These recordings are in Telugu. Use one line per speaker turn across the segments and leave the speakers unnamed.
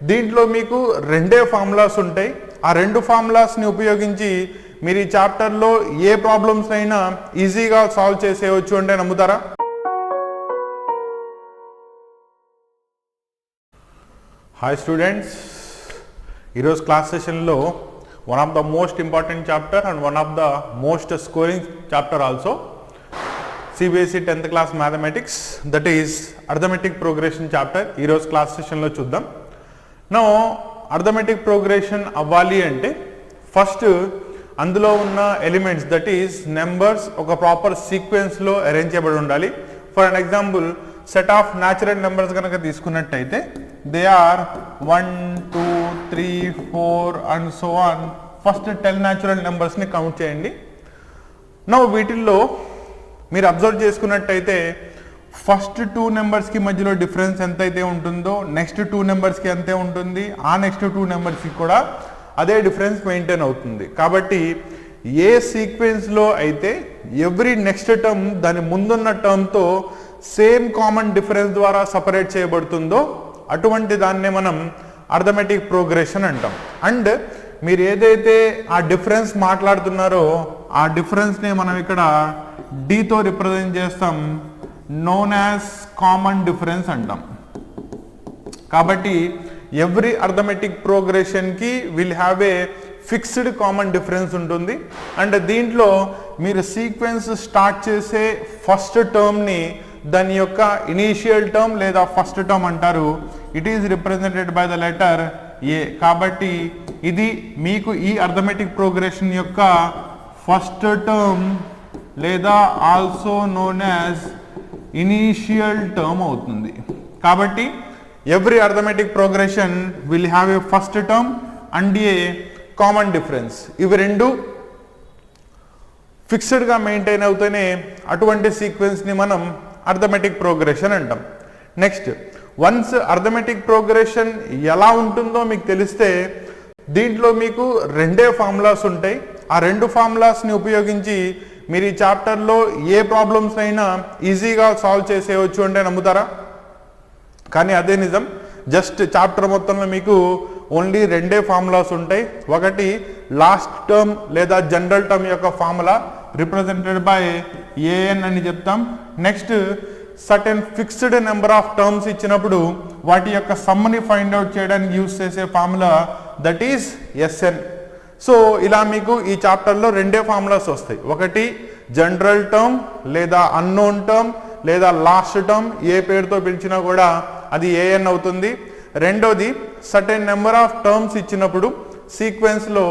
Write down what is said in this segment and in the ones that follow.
దీంట్లో మీకు రెండే ఫార్ములాస్ ఉంటాయి. ఆ రెండు ఫార్ములాస్ని ఉపయోగించి మీరు ఈ చాప్టర్లో ఏ ప్రాబ్లమ్స్ అయినా ఈజీగా సాల్వ్ చేసేయచ్చు అంటే నమ్ముతారా? హాయ్ స్టూడెంట్స్, ఈరోజు క్లాస్ సెషన్లో one of the most important chapter and one of the most scoring chapter also CBSE 10th class mathematics, that is arithmetic progression chapter ఈరోజు క్లాస్ సెషన్లో చూద్దాం. నో అర్థమెటిక్ ప్రోగ్రెషన్ అవ్వాలి అంటే ఫస్ట్ అందులో ఉన్న ఎలిమెంట్స్ దట్ ఈస్ నెంబర్స్ ఒక ప్రాపర్ సీక్వెన్స్లో అరేంజ్ చేయబడి ఉండాలి. For an example set of natural numbers కనుక తీసుకున్నట్టయితే they are 1 2 3 4 and so on. First 10 natural నెంబర్స్ని కౌంట్ చేయండి. నో వీటిల్లో మీరు అబ్జర్వ్ చేసుకున్నట్టయితే ఫస్ట్ 2 నెంబర్స్కి మధ్యలో డిఫరెన్స్ ఎంతైతే ఉంటుందో నెక్స్ట్ 2 నెంబర్స్కి అంతే ఉంటుంది, ఆ నెక్స్ట్ 2 నెంబర్స్కి కూడా అదే డిఫరెన్స్ మెయింటైన్ అవుతుంది. కాబట్టి ఏ సీక్వెన్స్లో అయితే ఎవ్రీ నెక్స్ట్ టర్మ్ దాని ముందున్న టర్మ్తో సేమ్ కామన్ డిఫరెన్స్ ద్వారా సపరేట్ చేయబడుతుందో అటువంటి దాన్నే మనం అర్థమెటిక్ ప్రోగ్రెషన్ అంటాం. అండ్ మీరు ఏదైతే ఆ డిఫరెన్స్ మాట్లాడుతున్నారో ఆ డిఫరెన్స్ని మనం ఇక్కడ డీతో రిప్రజెంట్ చేస్తాం, నోన్ యాజ్ కామన్ డిఫరెన్స్ అంటాం. కాబట్టి ఎవ్రీ అర్థమెటిక్ ప్రోగ్రెషన్కి will have a fixed common difference ఉంటుంది. అండ్ దీంట్లో మీరు సీక్వెన్స్ స్టార్ట్ చేసే ఫస్ట్ టర్మ్ని దాని యొక్క ఇనీషియల్ టర్మ్ లేదా ఫస్ట్ టర్మ్ అంటారు. It is represented by the letter A. కాబట్టి ఇది మీకు ఈ అర్థమెటిక్ ప్రోగ్రెషన్ యొక్క ఫస్ట్ టర్మ్ లేదా also known as initial term అవుతుంది. కాబట్టి every arithmetic progression will have a first term and a common difference. ఇవి రెండు ఫిక్స్డ్గా మెయింటైన్ అవుతూనే అటువంటి సీక్వెన్స్ని మనం అర్థమెటిక్ ప్రోగ్రెషన్ అంటాం. నెక్స్ట్, వన్స్ అర్థమెటిక్ ప్రోగ్రెషన్ ఎలా ఉంటుందో మీకు తెలిస్తే దీంట్లో మీకు రెండే ఫార్ములాస్ ఉంటాయి. ఆ రెండు ఫార్ములాస్ని ఉపయోగించి మీరు ఈ చాప్టర్లో ఏ ప్రాబ్లమ్స్ అయినా ఈజీగా సాల్వ్ చేసేయచ్చు అంటే నమ్ముతారా? కానీ అదే నిజం. జస్ట్ చాప్టర్ మొత్తంలో మీకు ఓన్లీ రెండే ఫార్ములాస్ ఉంటాయి. ఒకటి లాస్ట్ టర్మ్ లేదా జనరల్ టర్మ్ యొక్క ఫార్ములా రిప్రజెంటెడ్ బై ఏఎన్ అని చెప్తాం. Next certain fixed number of terms ఇచ్చినప్పుడు వాటి యొక్క సమ్ని ఫైండ్ అవుట్ చేయడానికి యూజ్ చేసే formula that is s n. So ఇలా మీకు ఈ చాప్టర్లో రెండే ఫార్ములాస్ వస్తాయి. ఒకటి జనరల్ టర్మ్ లేదా అన్నోన్ టర్మ్ లేదా లాస్ట్ టర్మ్, ఏ పేరుతో పిలిచినా కూడా అది ఏఎన్ అవుతుంది. రెండోది సర్టెన్ నెంబర్ ఆఫ్ టర్మ్స్ ఇచ్చినప్పుడు సీక్వెన్స్లో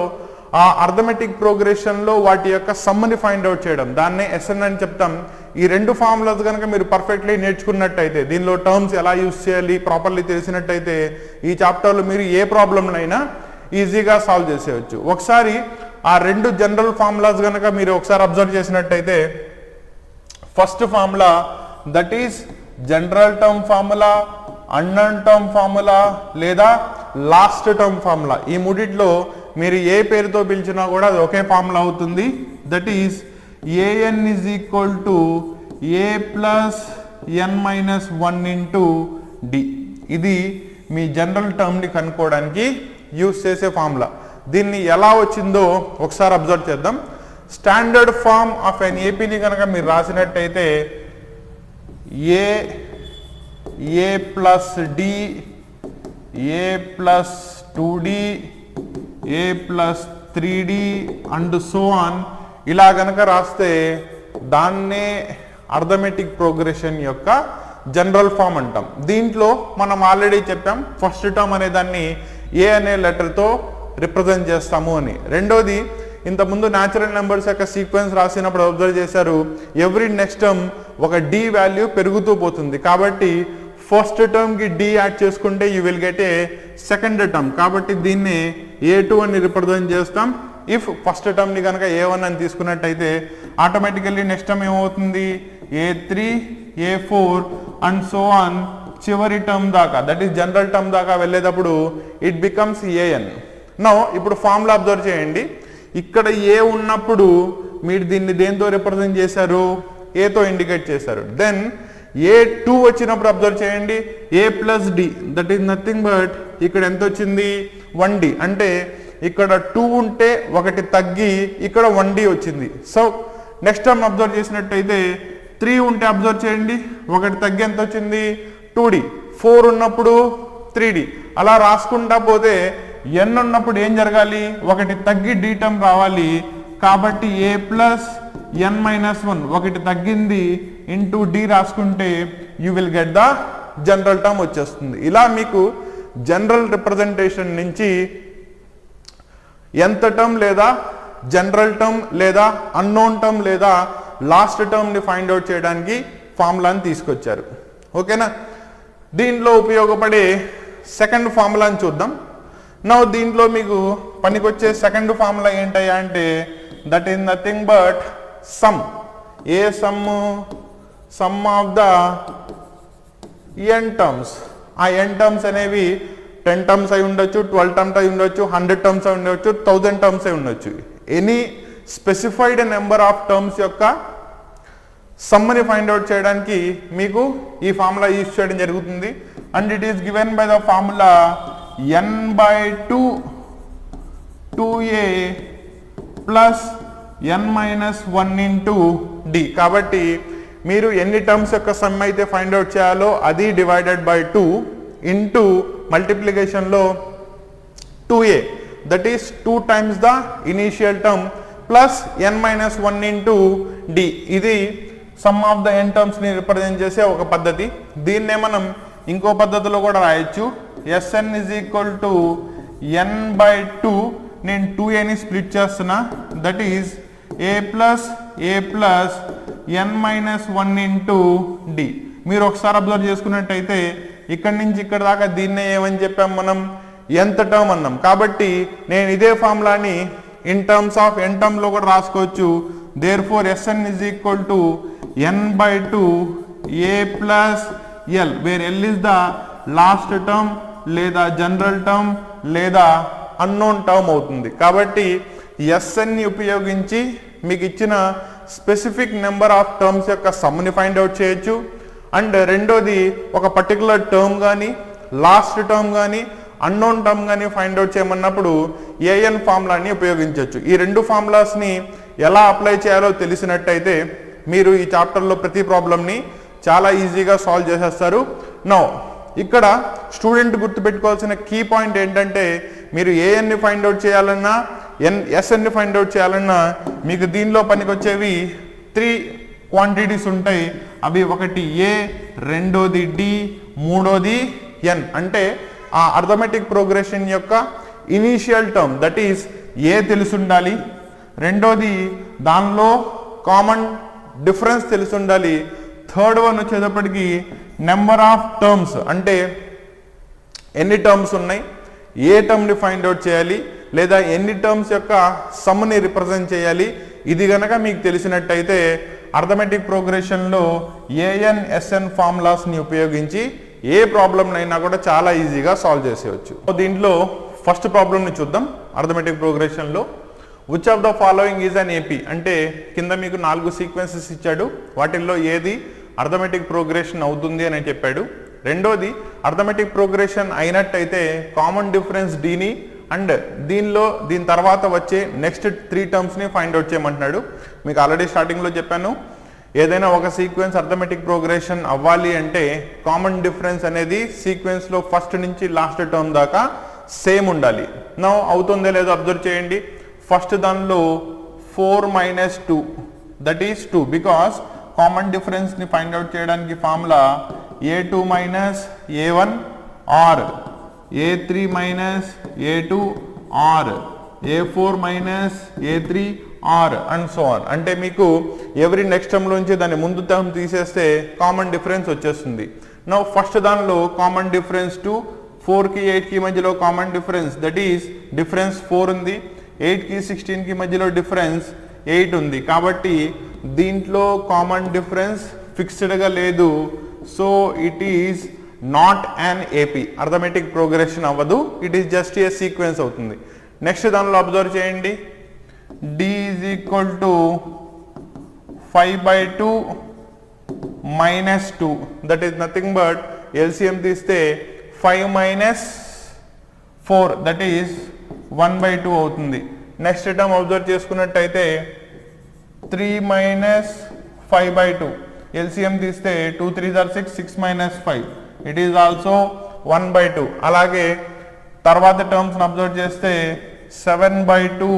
ఆ అర్థమెటిక్ ప్రోగ్రెషన్లో వాటి యొక్క సమ్ని ఫైండ్ అవుట్ చేయడం, దాన్నే ఎస్ఎన్ అని చెప్తాం. ఈ రెండు ఫార్ములాస్ కనుక మీరు పర్ఫెక్ట్లీ నేర్చుకున్నట్టయితే, దీనిలో టర్మ్స్ ఎలా యూజ్ చేయాలి ప్రాపర్లీ తెలిసినట్టయితే ఈ చాప్టర్లో మీరు ఏ ప్రాబ్లంనైనా ఈజీగా సాల్వ్ చేసేయచ్చు. ఒకసారి ఆ రెండు జనరల్ ఫార్ములాస్ కనుక మీరు ఒకసారి అబ్జర్వ్ చేసినట్టయితే first formula that is general term formula, unknown term formula లేదా లాస్ట్ టర్మ్ ఫార్ములా. ఈ మూడిట్లో మీరు ఏ పేరుతో పిలిచినా కూడా అది ఒకే ఫార్ములా అవుతుంది. That is a n is equal to a plus n minus 1 into d. ఇది మీ జనరల్ టర్మ్ని కనుక్కోవడానికి యూజ్ చేసే ఫార్ములా. దీన్ని ఎలా వచ్చిందో ఒకసారి అబ్జర్వ్ చేద్దాం. స్టాండర్డ్ ఫార్మ్ ఆఫ్ ఎన్ ఏపీని కనుక మీరు రాసినట్టయితే A plus D, A plus 2d, A plus 3d and so on ఇలా కనుక రాస్తే దాన్నే అర్థమెటిక్ ప్రోగ్రెషన్ యొక్క జనరల్ ఫామ్ అంటాం. దీంట్లో మనం ఆల్రెడీ చెప్పాం ఫస్ట్ టర్మ్ అనే దాన్ని ఏ అనే లెటర్తో రిప్రజెంట్ చేస్తాము అని. రెండోది ఇంతకుముందు న్యాచురల్ నెంబర్స్ యొక్క సీక్వెన్స్ రాసినప్పుడు అబ్జర్వ్ చేశారు, ఎవ్రీ నెక్స్ట్ టర్మ్ ఒక డి వాల్యూ పెరుగుతూ పోతుంది. కాబట్టి ఫస్ట్ టర్మ్కి డి యాడ్ చేసుకుంటే you will get A second term. కాబట్టి దీన్ని ఏ2 అని రిప్రజెంట్ చేస్తాం. ఇఫ్ ఫస్ట్ టర్మ్ని కనుక ఏ1 అని తీసుకున్నట్టయితే ఆటోమేటికల్లీ నెక్స్ట్ టర్మ్ ఏమవుతుంది, ఏ3, ఏ4 అండ్ సో ఆన్ చివరి టర్మ్ దాకా దట్ ఈస్ జనరల్ టర్మ్ దాకా వెళ్ళేటప్పుడు ఇట్ బికమ్స్ ఏఎన్. నో ఇప్పుడు ఫార్ములా అబ్జర్వ్ చేయండి. ఇక్కడ ఏ ఉన్నప్పుడు మీరు దీన్ని దేంతో రిప్రజెంట్ చేశారు, ఏతో ఇండికేట్ చేశారు. దెన్ A2 వచ్చినప్పుడు అబ్జర్వ్ చేయండి, A plus d that is nothing but ఇక్కడ ఎంత వచ్చింది 1D, అంటే ఇక్కడ 2 ఉంటే ఒకటి తగ్గి ఇక్కడ 1D వచ్చింది. సో నెక్స్ట్ టర్మ్ అబ్జర్వ్ చేసినట్టయితే 3 ఉంటే అబ్జర్వ్ చేయండి, ఒకటి తగ్గి ఎంత వచ్చింది 2D, 4 ఉన్నప్పుడు 3D, అలా రాసుకుంటా పోతే n ఉన్నప్పుడు ఏం జరగాలి, ఒకటి తగ్గి D టర్మ్ రావాలి. కాబట్టి A ప్లస్ n మైనస్ 1 ఒకటి తగ్గింది ఇంటూ D రాసుకుంటే you will get the general term వచ్చేస్తుంది. ఇలా మీకు జనరల్ రిప్రజెంటేషన్ నుంచి nth టర్మ్ లేదా జనరల్ టర్మ్ లేదా అన్నోన్ టర్మ్ లేదా లాస్ట్ టర్మ్ని ఫైండ్ అవుట్ చేయడానికి ఫార్ములాని తీసుకొచ్చారు. ఓకేనా, దీంట్లో ఉపయోగపడే సెకండ్ ఫార్ములాని చూద్దాం. నౌ దీంట్లో మీకు పనికొచ్చే సెకండ్ ఫార్ములా ఏంటయ్యా అంటే that is nothing but some. A some of the n terms. ఆ n టర్మ్స్ అనేవి 10 టర్మ్స్ అయి ఉండొచ్చు, 12 టర్మ్స్ అయి ఉండొచ్చు, 100 టర్మ్స్ అయి ఉండొచ్చు, 1000 టర్మ్స్ అయి ఉండొచ్చు. Any specified number of terms యొక్క సమ్ని ఫైండ్ అవుట్ చేయడానికి మీకు ఈ ఫార్ములా యూజ్ చేయడం జరుగుతుంది. And it is given by the formula n/2 2a plus n-1 into d. కాబట్టి మీరు ఎన్ని టర్మ్స్ యొక్క సమ్ అయితే ఫైండ్ అవుట్ చేయాలో అది డివైడెడ్ బై 2 ఇంటూ మల్టిప్లికేషన్లో 2a that is 2 times the initial term plus n-1 into d. ఇది సమ్ ఆఫ్ ద n టర్మ్స్ని రిప్రజెంట్ చేసే ఒక పద్ధతి. దీన్నే మనం ఇంకో పద్ధతిలో కూడా రాయొచ్చు. Sn is equal to n/2, నేను 2aని స్ప్లిట్ చేస్తున్నా, that is a plus n-1 into d. మీరు ఒకసారి అబ్జర్వ్ చేసుకున్నట్టయితే ఇక్కడి నుంచి ఇక్కడ దాకా దీన్నే ఏమని చెప్పాం మనం, nth టర్మ్ అన్నాం. కాబట్టి నేను ఇదే ఫార్ములాని ఇన్ టర్మ్స్ ఆఫ్ n టర్మ్లో కూడా రాసుకోవచ్చు. Therefore Sn is equal to n/2 a plus l, where l is the last term లేదా జనరల్ టర్మ్ లేదా అన్నోన్ టర్మ్ అవుతుంది. కాబట్టి Sn ఉపయోగించి మీకు ఇచ్చిన స్పెసిఫిక్ నెంబర్ ఆఫ్ టర్మ్స్ యొక్క సమ్ని ఫైండ్ అవుట్ చేయొచ్చు. అండ్ రెండోది ఒక పర్టికులర్ టర్మ్ కానీ లాస్ట్ టర్మ్ కానీ అన్నోన్ టర్మ్ కానీ ఫైండ్ అవుట్ చేయమన్నప్పుడు an ఫార్ములాని ఉపయోగించవచ్చు. ఈ రెండు ఫార్ములాస్ని ఎలా అప్లై చేయాలో తెలిసినట్టయితే మీరు ఈ చాప్టర్లో ప్రతి ప్రాబ్లమ్ని చాలా ఈజీగా సాల్వ్ చేసేస్తారు. నౌ ఇక్కడ స్టూడెంట్ గుర్తుపెట్టుకోవాల్సిన కీ పాయింట్ ఏంటంటే మీరు ఏఎన్ని ఫైండ్ అవుట్ చేయాలన్నా ఎస్ఎన్ని ఫైండ్ అవుట్ చేయాలన్నా మీకు దీనిలో పనికొచ్చేవి 3 క్వాంటిటీస్ ఉంటాయి. అవి ఒకటి ఏ, రెండోది డి, మూడోది ఎన్. అంటే ఆ అర్థమెటిక్ ప్రోగ్రెషన్ యొక్క initial term that is a తెలుసుండాలి, రెండోది దానిలో కామన్ డిఫరెన్స్ తెలుసుండాలి, థర్డ్ వన్ వచ్చేటప్పటికి నెంబర్ ఆఫ్ టర్మ్స్ అంటే ఎన్ని టర్మ్స్ ఉన్నాయి, ఏ టర్మ్ని ఫైండ్ అవుట్ చేయాలి లేదా ఎన్ని టర్మ్స్ యొక్క సమ్ని రిప్రజెంట్ చేయాలి. ఇది గనక మీకు తెలిసినట్టయితే అర్థమెటిక్ ప్రోగ్రెషన్లో ఏఎన్ ఎస్ఎన్ ఫార్ములాస్ని ఉపయోగించి ఏ ప్రాబ్లమ్నైనా కూడా చాలా ఈజీగా సాల్వ్ చేసేయచ్చు. దీంట్లో ఫస్ట్ ప్రాబ్లమ్ని చూద్దాం. అర్థమెటిక్ ప్రోగ్రెషన్లో which of the following is an AP అంటే కింద మీకు 4 సీక్వెన్సెస్ ఇచ్చాడు, వాటిల్లో ఏది అర్థమెటిక్ ప్రోగ్రెషన్ అవుతుంది అని చెప్పాడు. రెండోది అర్థమెటిక్ ప్రోగ్రెషన్ అయినట్టయితే కామన్ డిఫరెన్స్ డీని అండ్ దీని తర్వాత వచ్చే నెక్స్ట్ 3 టర్మ్స్ని ఫైండ్ అవుట్ చేయమంటున్నాడు. మీకు ఆల్రెడీ స్టార్టింగ్లో చెప్పాను, ఏదైనా ఒక సీక్వెన్స్ అర్థమెటిక్ ప్రోగ్రెషన్ అవ్వాలి అంటే కామన్ డిఫరెన్స్ అనేది సీక్వెన్స్లో ఫస్ట్ నుంచి లాస్ట్ టర్మ్ దాకా సేమ్ ఉండాలి. నౌ అవుతుందో లేదో అబ్జర్వ్ చేయండి. ఫస్ట్ దానిలో 4 - 2 దట్ ఈస్ 2 బికాస్ కామన్ డిఫరెన్స్ని ఫైండ్ అవుట్ చేయడానికి formula a2 - a1 or a3 - a2 or a4 - a3 or and so on. అంటే మీకు ఎవరి నెక్స్ట్ టర్మ్లోంచి దాని ముందు టర్మ్ తీసేస్తే కామన్ డిఫరెన్స్ వచ్చేస్తుంది. నౌ ఫస్ట్ దానిలో కామన్ డిఫరెన్స్ 2, 4కి 8కి మధ్యలో common difference that is difference 4 ఉంది, 8కి 16కి మధ్యలో డిఫరెన్స్ 8 ఉంది. కాబట్టి దీంట్లో కామన్ డిఫరెన్స్ ఫిక్స్డ్గా లేదు. So it is not an AP, arithmetic progression అవ్వదు, it is just a sequence అవుతుంది. నెక్స్ట్ దానిలో అబ్జర్వ్ చేయండి, d is equal to 5/2 minus 2, that is nothing but LCM తీస్తే 5 minus 4, that is 1/2 అవుతుంది. నెక్స్ట్ టర్మ్ అబ్జర్వ్ చేసుకున్నట్టయితే 3 minus 5/2, LCM తీస్తే 2 3s are 6, 6 minus 5, it is also 1/2. అలాగే తర్వాత టర్మ్స్ అబ్జర్వ్ చేస్తే 7/2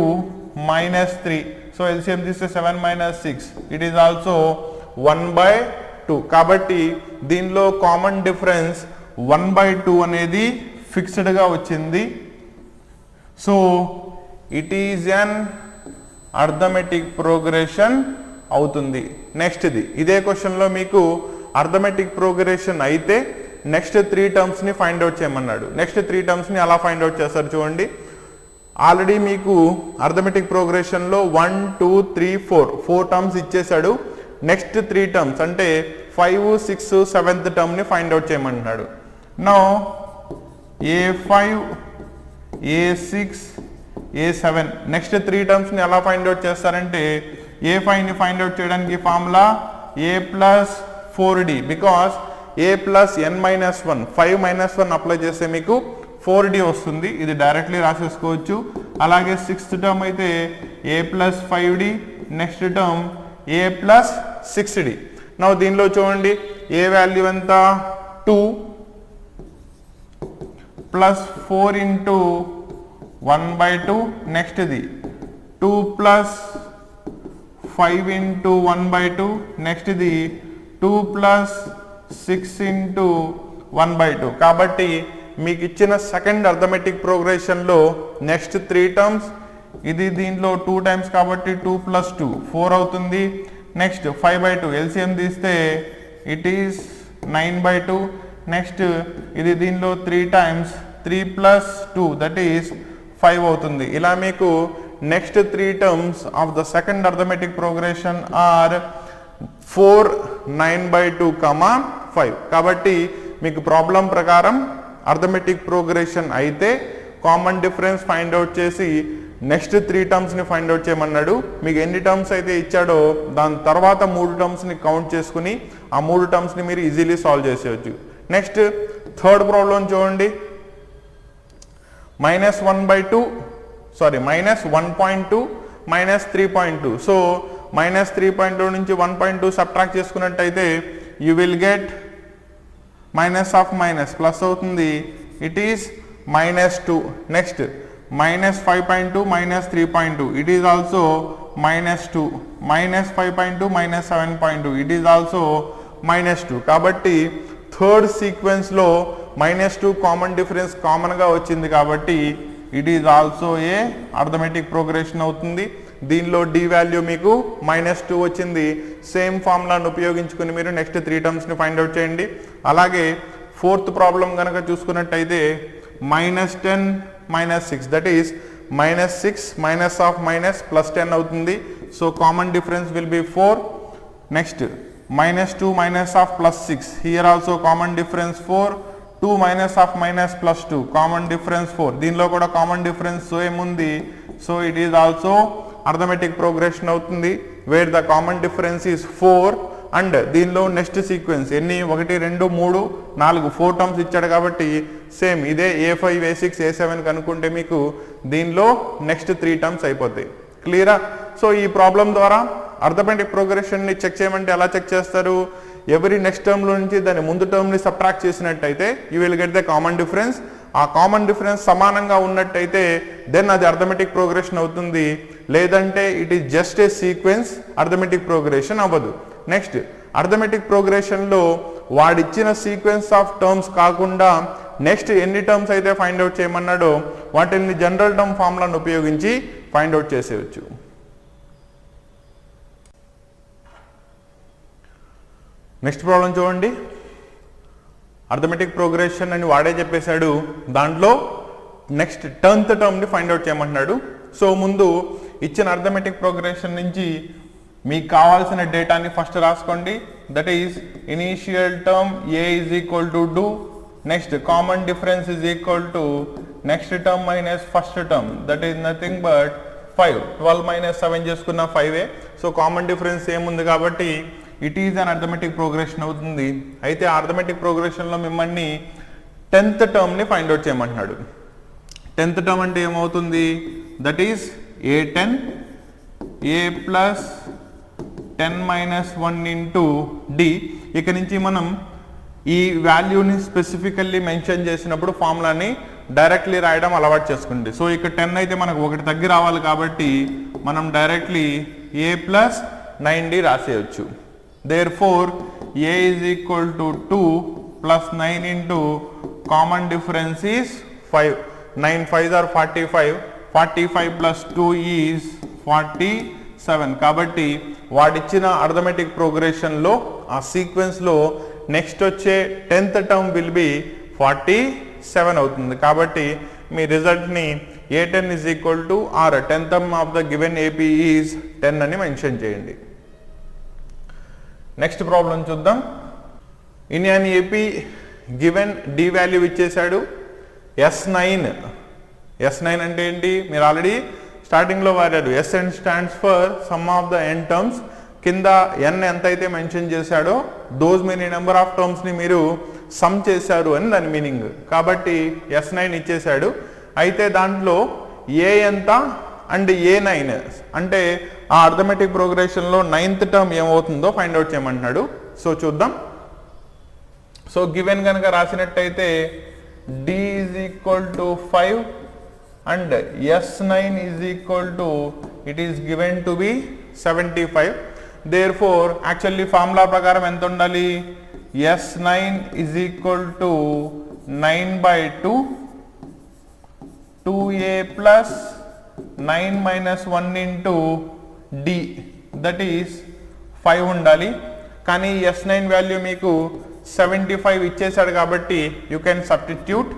minus 3, సో LCM తీస్తే 7 minus 6, it is also 1/2. కాబట్టి దీనిలో కామన్ డిఫరెన్స్ 1/2 అనేది ఫిక్స్డ్గా వచ్చింది. So it is an arithmetic progression అవుతుంది. నెక్స్ట్ది ఇదే క్వశ్చన్లో మీకు అర్థమెటిక్ ప్రోగ్రెషన్ అయితే నెక్స్ట్ 3 టర్మ్స్ని ఫైండ్ అవుట్ చేయమన్నాడు. నెక్స్ట్ 3 టర్మ్స్ని అలా ఫైండ్ అవుట్ చేస్తారు చూడండి. ఆల్రెడీ మీకు అర్థమెటిక్ ప్రోగ్రెషన్లో 1 2 3 4 టర్మ్స్ ఇచ్చేసాడు. నెక్స్ట్ 3 టర్మ్స్ అంటే 5 6 7th టర్మ్ని ఫైండ్ అవుట్ చేయమంటున్నాడు. Now A5 A6 A7 next 3 టర్మ్స్ని ఎలా ఫైండ్ అవుట్ చేస్తారంటే A5ని ఫైండ్ అవుట్ చేయడానికి formula A plus 4D, because A plus n minus 1, 5 minus 1 apply చేస్తే మీకు 4D వస్తుంది. ఇది డైరెక్ట్లీ రాసేసుకోవచ్చు. అలాగే 6th టర్మ్ అయితే A plus 5D, next term A plus 6D. నా దీనిలో చూడండి A వాల్యూ ఎంత 2 plus 4 into 1/2, నెక్స్ట్ది 2 plus 5 into 1/2, నెక్స్ట్ది 2 plus 6 into 1/2. కాబట్టి మీకు ఇచ్చిన సెకండ్ అర్థమెటిక్ ప్రోగ్రెషన్లో నెక్స్ట్ 3 టర్మ్స్, ఇది దీంట్లో 2 టైమ్స్ కాబట్టి 2 plus 2 4 అవుతుంది. నెక్స్ట్ 5/2 LCM తీస్తే ఇట్ ఈస్ 9/2. నెక్స్ట్ ఇది దీనిలో 3 టైమ్స్ 3 plus 2, దట్ ఈస్ 5 అవుతుంది. ఇలా మీకు next 3 terms of the second arithmetic progression are 4 9/2, 5. కాబట్టి మీకు ప్రాబ్లం ప్రకారం అర్థమెటిక్ ప్రోగ్రెషన్ అయితే కామన్ డిఫరెన్స్ ఫైండ్ అవుట్ చేసి నెక్స్ట్ 3 టర్మ్స్ని ఫైండ్ అవుట్ చేయమన్నాడు. మీకు ఎన్ని టర్మ్స్ అయితే ఇచ్చాడో దాని తర్వాత 3 టర్మ్స్ని కౌంట్ చేసుకుని ఆ 3 టర్మ్స్ని మీరు ఈజీలీ సాల్వ్ చేసేయచ్చు. నెక్స్ట్ థర్డ్ ప్రాబ్లం చూడండి. -1/2 -1.2 -3.2. సో -3.2 నుంచి 1.2 సబ్ట్రాక్ట్ చేసుకున్నట్టయితే you will get minus of minus plus అవుతుంది. It is -2. Next -5.2 -3.2, it is also -2. -5.2 -7.2, it is also -2. కాబట్టి థర్డ్ సీక్వెన్స్లో -2 కామన్ డిఫరెన్స్ కామన్గా వచ్చింది కాబట్టి it is also a arithmetic progression అవుతుంది. దీనిలో డి వాల్యూ మీకు -2 వచ్చింది. సేమ్ ఫార్ములాను ఉపయోగించుకుని మీరు నెక్స్ట్ 3 టర్మ్స్ని ఫైండ్ అవుట్ చేయండి. అలాగే ఫోర్త్ ప్రాబ్లం కనుక చూసుకున్నట్టయితే -10 -6, that is -6 minus of minus +10 అవుతుంది. So common difference will be 4. Next -2 minus of +6, here also common difference 4. 2 minus of minus +2, common difference 4. దీనిలో కూడా కామన్ డిఫరెన్స్ ఏముంది, so it is also arithmetic progression అవుతుంది where the common difference is 4. And దీనిలో నెక్స్ట్ సీక్వెన్స్ ఎన్ని 1 2 3 4 4 టర్మ్స్ ఇచ్చాడు కాబట్టి సేమ్ ఇదే A5 A6 A7 కనుక్కుంటే మీకు దీనిలో నెక్స్ట్ 3 టర్మ్స్ అయిపోతాయి. క్లియరా? సో ఈ ప్రాబ్లం ద్వారా అర్థమెటిక్ ప్రోగ్రెషన్ని చెక్ చేయమంటే ఎలా చెక్ చేస్తారు? ఎవరి నెక్స్ట్ టర్మ్లో నుంచి దాని ముందు టర్మ్ని సబ్ట్రాక్ట్ చేసినట్టయితే you will get the common difference. ఆ కామన్ డిఫరెన్స్ సమానంగా ఉన్నట్టయితే దెన్ అది అర్థమెటిక్ ప్రోగ్రెషన్ అవుతుంది. లేదంటే it is just a sequence, arithmetic progression అవ్వదు. నెక్స్ట్ అర్థమెటిక్ ప్రోగ్రెషన్లో వాడిచ్చిన సీక్వెన్స్ ఆఫ్ టర్మ్స్ కాకుండా నెక్స్ట్ ఎన్ని టర్మ్స్ అయితే ఫైండ్ అవుట్ చేయమన్నాడో వాటిని జనరల్ టర్మ్ ఫార్ములాను ఉపయోగించి ఫైండ్ అవుట్ చేసేయచ్చు. నెక్స్ట్ ప్రాబ్లం చూడండి. అర్థమెటిక్ ప్రోగ్రెషన్ అని వాడే చెప్పేశాడు. దాంట్లో నెక్స్ట్ 10th టర్మ్ని ఫైండ్ అవుట్ చేయమంటున్నాడు. సో ముందు ఇచ్చిన అర్థమెటిక్ ప్రోగ్రెషన్ నుంచి మీకు కావాల్సిన డేటాని ఫస్ట్ రాసుకోండి. That is initial term A is equal to 2, next common difference is equal to next term minus first term, that is nothing but 5. 12 - 7 చేసుకున్న 5. సో కామన్ డిఫరెన్స్ ఏముంది కాబట్టి it is an arithmetic progression అవుతుంది. అయితే అర్థమెటిక్ ప్రోగ్రెషన్లో మిమ్మల్ని 10th టర్మ్ని ఫైండ్ అవుట్ చేయమంటున్నాడు. 10th టర్మ్ అంటే ఏమవుతుంది, that is a10 a plus 10 minus 1 into d. ఇక నుంచి మనం ఈ వాల్యూని స్పెసిఫికల్లీ మెన్షన్ చేసినప్పుడు ఫార్ములాని డైరెక్ట్లీ రాయడం అలవాటు చేసుకోండి. సో ఇక్కడ 10 అయితే మనకు ఒకటి తగ్గి రావాలి కాబట్టి మనం డైరెక్ట్లీ a ప్లస్ 9d రాసేయచ్చు. Therefore a is equal to 2 plus 9 into common difference is 5. 9 5s are 45. 45 plus 2 is 47. కాబట్టి వాడిచ్చిన అర్థమెటిక్ ప్రోగ్రెషన్లో ఆ సీక్వెన్స్లో నెక్స్ట్ వచ్చే 10th టర్మ్ విల్ బి 47 అవుతుంది. కాబట్టి మీ రిజల్ట్ని a10 is equal to or 10th term of the given AP is 10 అని మెన్షన్ చేయండి. నెక్స్ట్ ప్రాబ్లం చూద్దాం. In an AP given d value ఇచ్చేశాడు S9 అంటే ఏంటి, మీరు ఆల్రెడీ స్టార్టింగ్లో వాడారు. Sn stands for sum of the n terms. కింద n ఎంత అయితే మెన్షన్ చేశాడో దోస్ మెనీ నెంబర్ ఆఫ్ టర్మ్స్ని మీరు సమ్ చేశారు అని దాని మీనింగ్. కాబట్టి S9 ఇచ్చేశాడు. అయితే దాంట్లో ఏ ఎంత అండ్ a9 అంటే ఆ అర్థమెటిక్ ప్రోగ్రెషన్లో 9th టర్మ్ ఏమవుతుందో ఫైండ్ అవుట్ చేయమంటున్నాడు. సో చూద్దాం. సో గివెన్ కనుక రాసినట్టయితే d is equal to 5 and S9 is equal to, it is given to be 75. Therefore actually formula ప్రకారం ఎంత ఉండాలి, S9 is equal to 9/2 2a plus 9 minus 1 into d, that is 5 ఉండాలి. కానీ S9 వాల్యూ మీకు 75 ఇచ్చేసాడు కాబట్టి యూ కెన్ సబ్స్టిట్యూట్.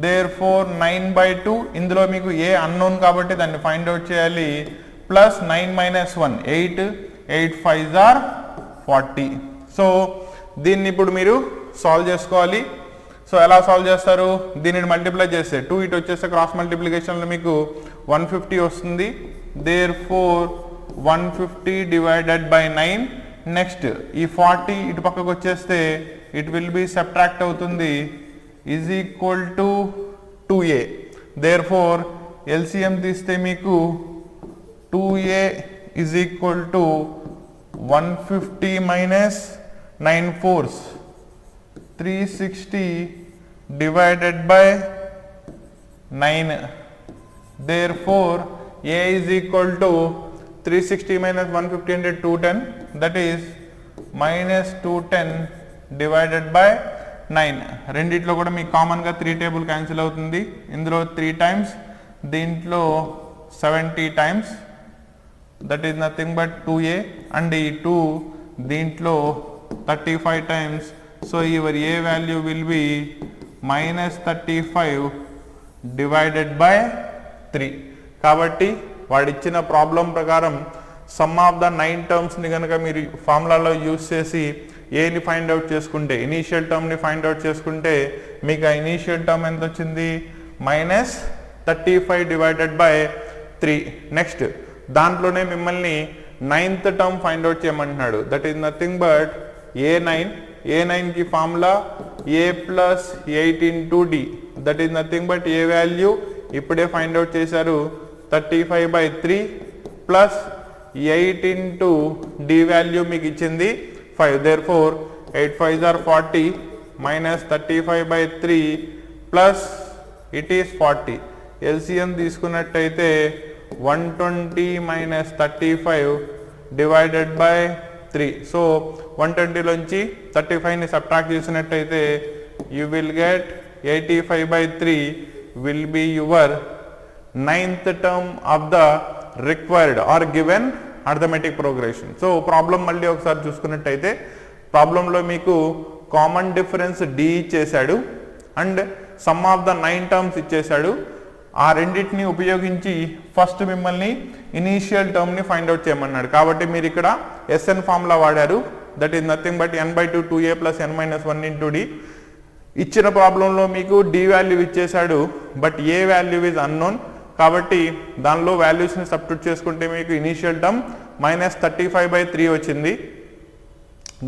therefore 9/2 ఇందులో మీకు ఏ అన్నోన్ కాబట్టి దాన్ని ఫైండ్ అవుట్ చేయాలి. Plus 9 minus 1 8 8 5s are 40. So దీన్ని ఇప్పుడు మీరు సాల్వ్ చేసుకోవాలి. సో ఎలా సాల్వ్ చేస్తారు, దీనిని మల్టిప్లై చేస్తే 2 ఇటు వచ్చేస్తే క్రాస్ మల్టిప్లికేషన్లో మీకు 150 వస్తుంది. therefore 150 divided by 9. నెక్స్ట్ ఈ 40 ఇటు పక్కకు వచ్చేస్తే ఇట్ విల్ బి సబ్ట్రాక్ట్ అవుతుంది, is equal to 2a. therefore LCM తీస్తే మీకు 2a is equal to 150 minus 9 4s 360 divided by 9. therefore a is equal to 360 minus 150 అంటే 210, that is minus 210 divided by 9. రెండిట్లో కూడా మీకు కామన్గా 3 టేబుల్ క్యాన్సిల్ అవుతుంది. ఇందులో 3 times, దీంట్లో 70 times, that is nothing but 2a, and ఈ 2 దీంట్లో 35 times. So your a value will be minus 35 divided by 3. కాబట్టి వాడిచ్చిన ప్రాబ్లం ప్రకారం సమ్ ఆఫ్ ద 9 టర్మ్స్ని కనుక మీరు ఫార్ములాలో యూజ్ చేసి ఏని ఫైండ్ అవుట్ చేసుకుంటే, ఇనీషియల్ టర్మ్ని ఫైండ్ అవుట్ చేసుకుంటే మీకు ఆ ఇనీషియల్ టర్మ్ ఎంత వచ్చింది, minus 35 డివైడెడ్ బై 3. నెక్స్ట్ దాంట్లోనే మిమ్మల్ని 9th టర్మ్ ఫైండ్ అవుట్ చేయమంటున్నాడు. దట్ ఈస్ నథింగ్ బట్ a9కి formula a plus 8 into d, that is nothing but a value ఇప్పుడే ఫైండ్ అవుట్ చేశారు 35/3 ప్లస్ 8 ఇంటూ d వాల్యూ మీకు ఇచ్చింది 5. therefore 8 5s are 40 minus 35/3 plus it is 40. LCM తీసుకున్నట్టయితే 120 minus 35 డివైడెడ్ బై 3. సో 120లోంచి 35ని సబ్ట్రాక్ట్ చేసినట్టయితే you will get 85/3 will be your 9th term of the required or given arithmetic progression. So problem మళ్ళీ ఒకసారి చూసుకున్నట్టయితే ప్రాబ్లంలో మీకు కామన్ డిఫరెన్స్ డి ఇచ్చేశాడు and sum of the 9 terms ఇచ్చేశాడు. ఆ రెండింటిని ఉపయోగించి ఫస్ట్ మిమ్మల్ని ఇనీషియల్ టర్మ్ని ఫైండ్ అవుట్ చేయమన్నాడు. కాబట్టి మీరు ఇక్కడ ఎస్ఎన్ ఫార్ములా వాడారు. That is nothing but n/2 2a plus n - 1 into d. ఇచ్చిన ప్రాబ్లంలో మీకు డి వాల్యూ ఇచ్చేశాడు but a value is unknown. కాబట్టి దానిలో వాల్యూస్ని సబ్స్టిట్యూట్ చేసుకుంటే మీకు ఇనీషియల్ టర్మ్ -35/3 వచ్చింది.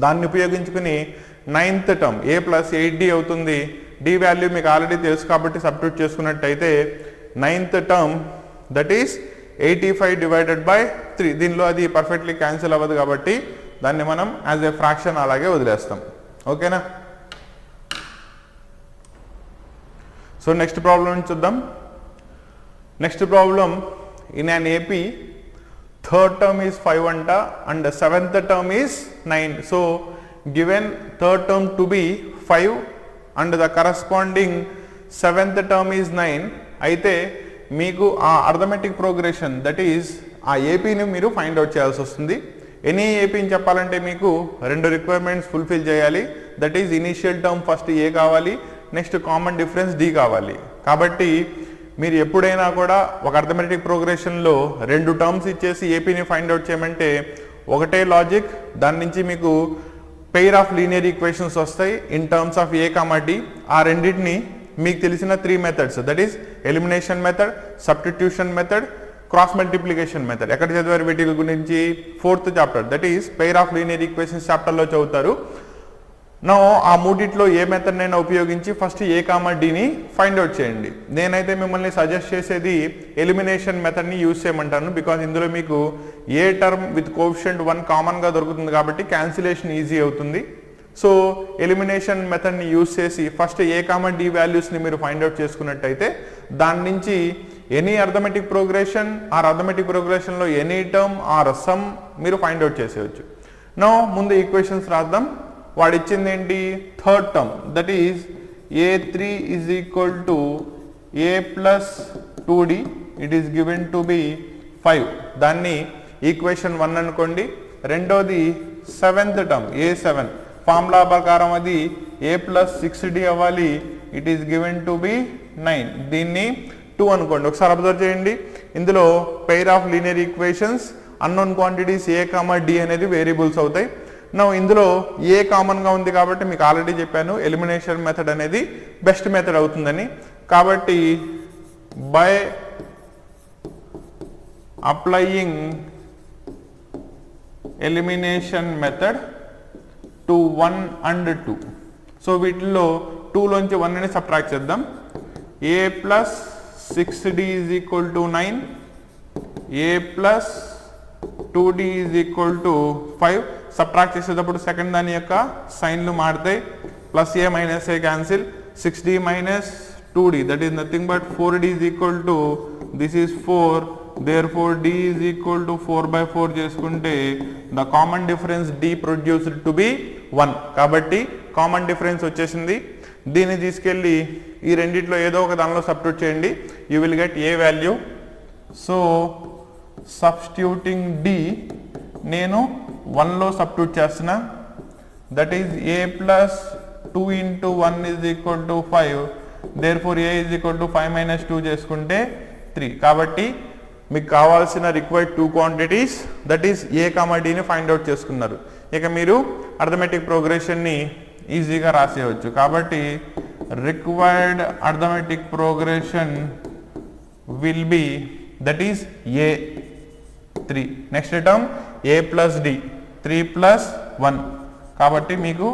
దాన్ని ఉపయోగించుకుని 9th term a plus 8d అవుతుంది. d వాల్యూ మీకు ఆల్రెడీ తెలుసు కాబట్టి సబ్స్టిట్యూట్ చేసుకున్నట్టయితే 9th term that is 85 divided by 3. దీనిలో అది పర్ఫెక్ట్లీ క్యాన్సిల్ అవ్వదు కాబట్టి దాన్ని మనం యాజ్ ఏ ఫ్రాక్షన్ అలాగే వదిలేస్తాం. ఓకేనా? సో నెక్స్ట్ ప్రాబ్లం చూద్దాం. Next problem, in an AP third term is 5 anta and the 7th term is 9. So given third term to be 5 and the corresponding 7th term is 9 అయితే మీకు ఆ అర్థమెటిక్ ప్రోగ్రెషన్ దట్ ఈస్ ఆ ఏపీని మీరు ఫైండ్ అవుట్ చేయాల్సి వస్తుంది. ఎనీ ఏపీని చెప్పాలంటే మీకు రెండు రిక్వైర్మెంట్స్ ఫుల్ఫిల్ చేయాలి. That is initial term first a కావాలి, నెక్స్ట్ కామన్ డిఫరెన్స్ డి కావాలి. కాబట్టి మీరు ఎప్పుడైనా కూడా ఒక అర్థమెటిక్ ప్రోగ్రెషన్లో రెండు టర్మ్స్ ఇచ్చేసి ఏపీని ఫైండ్ అవుట్ చేయమంటే ఒకటే లాజిక్, దాని నుంచి మీకు పెయిర్ ఆఫ్ లీనియర్ ఈక్వేషన్స్ వస్తాయి in terms of a comma d. ఆ రెండింటిని మీకు తెలిసిన 3 methods that is elimination method, substitution method, cross multiplication method. ఎక్కడ చదివారు వీటి గురించి? 4th chapter that is pair of linear equations చాప్టర్లో చదువుతారు. నో ఆ మూడిట్లో ఏ మెథడ్నైనా ఉపయోగించి ఫస్ట్ ఏ కామా డిని ఫైండ్ అవుట్ చేయండి. నేనైతే మిమ్మల్ని సజెస్ట్ చేసేది ఎలిమినేషన్ మెథడ్ని యూజ్ చేయమంటాను. బికాజ్ ఇందులో మీకు ఏ టర్మ్ విత్ కోఎఫిషియంట్ 1 కామన్గా దొరుకుతుంది కాబట్టి క్యాన్సిలేషన్ ఈజీ అవుతుంది. సో ఎలిమినేషన్ మెథడ్ని యూజ్ చేసి ఫస్ట్ ఏ కామా డి వాల్యూస్ని మీరు ఫైండ్ అవుట్ చేసుకున్నట్టయితే దాని నుంచి any arithmetic progression or arithmetic ప్రోగ్రెషన్లో ఎనీ టర్మ్ ఆర్ సమ్ మీరు ఫైండ్ అవుట్ చేసేయచ్చు. నో ముందు ఈక్వేషన్స్ రాద్దాం. వాడు ఇచ్చింది ఏంటి? Third term that is a3 is equal to a plus 2d, it is given to be 5. దాన్ని ఈక్వేషన్ 1 అనుకోండి. రెండోది 7th టర్మ్ a7, ఫార్ములా ప్రకారం అది a ప్లస్ 6d అవ్వాలి, it is given to B 9. దీన్ని 2 అనుకోండి. ఒకసారి అబ్జర్వ్ చేయండి, ఇందులో pair of linear equations unknown quantities a comma d అనేది వేరియబుల్స్ అవుతాయి. నా ఇందులో ఏ కామన్గా ఉంది కాబట్టి మీకు ఆల్రెడీ చెప్పాను ఎలిమినేషన్ మెథడ్ అనేది బెస్ట్ మెథడ్ అవుతుందని. కాబట్టి by applying elimination method to 1 and 2. So వీటిల్లో 2లోంచి 1ని సబ్ట్రాక్ట్ చేద్దాం. a plus 6d is equal to 9, a plus 2d is equal to 5. Subtract చేసేటప్పుడు సెకండ్ దాని యొక్క సైన్లు మారుతాయి. Plus a minus a cancel, 6d minus 2d that is nothing but 4d is equal to this is 4, therefore d is equal to 4/4 చేసుకుంటే the common difference d produced to be 1. కాబట్టి కామన్ డిఫరెన్స్ వచ్చేసింది. దీన్ని తీసుకెళ్ళి ఈ రెండిట్లో ఏదో ఒక దానిలో సబ్స్టిట్యూట్ చేయండి, you will get a value. So substituting d నేను 1లో సబ్స్టిట్యూట్ చేస్తున్నా. That is a plus 2 into 1 is equal to 5, therefore a is equal to 5 minus 2 చేసుకుంటే 3. కాబట్టి మీకు కావాల్సిన required 2 quantities that is a comma డిని ఫైండ్ అవుట్ చేసుకున్నారు. ఇక మీరు అర్థమెటిక్ ప్రోగ్రెషన్ని ఈజీగా రాసేయవచ్చు. కాబట్టి required arithmetic progression will be that is a3. Next term a plus d, 3 plus 1. కాబట్టి మీకు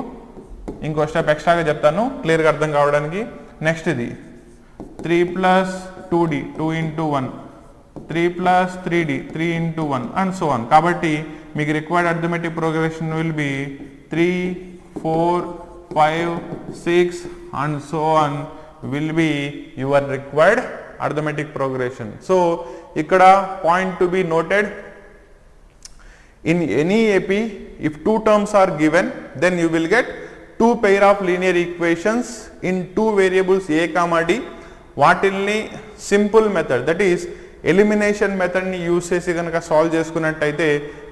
ఇంకో స్టెప్ ఎక్స్ట్రాగా చెప్తాను క్లియర్గా అర్థం కావడానికి. నెక్స్ట్ ఇది 3 plus 2d, 2 into 1, 3 plus 3d, 3 into 1 and so on. కాబట్టి మీకు required arithmetic progression will be 3, 4, 5, 6 and so on will be your required arithmetic progression. So ఇక్కడ point to be noted, in any AP if 2 terms are given then you will get 2 pair of linear equations in 2 variables a comma d. వాటిల్ని simple method that is elimination మెథడ్ని యూజ్ చేసి కనుక సాల్వ్ చేసుకున్నట్టయితే